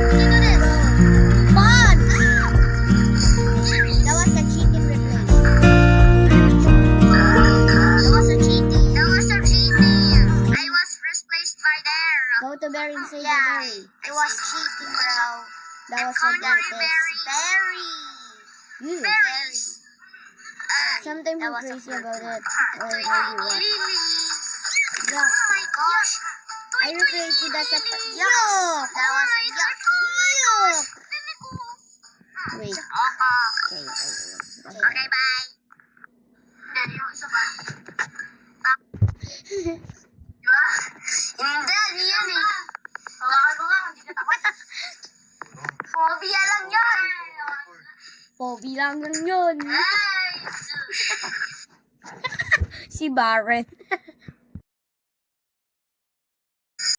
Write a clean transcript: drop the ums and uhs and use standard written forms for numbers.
Fun! That was a cheating replay. That was a cheating. That was so cheating. I was replaced by there. Go to Barry and say Yeah, Barry. it was cheating, bro. That was so Berry, bad. berry. You. Berries. Sometimes That I'm was a crazy fruit. about it. Or maybe what? Lily. Yuck. Oh my gosh. I replaced it as a... Yuck. Yuck! That was a yuck. Yuck! Wait. Okay. Okay. Okay, bye. Then yung isa pa. Diba? Hindi, ano yan eh. Hawakan mo nga, hindi ka takot. Phobia lang yun. Pobi lang yun. Ay, Si Barret.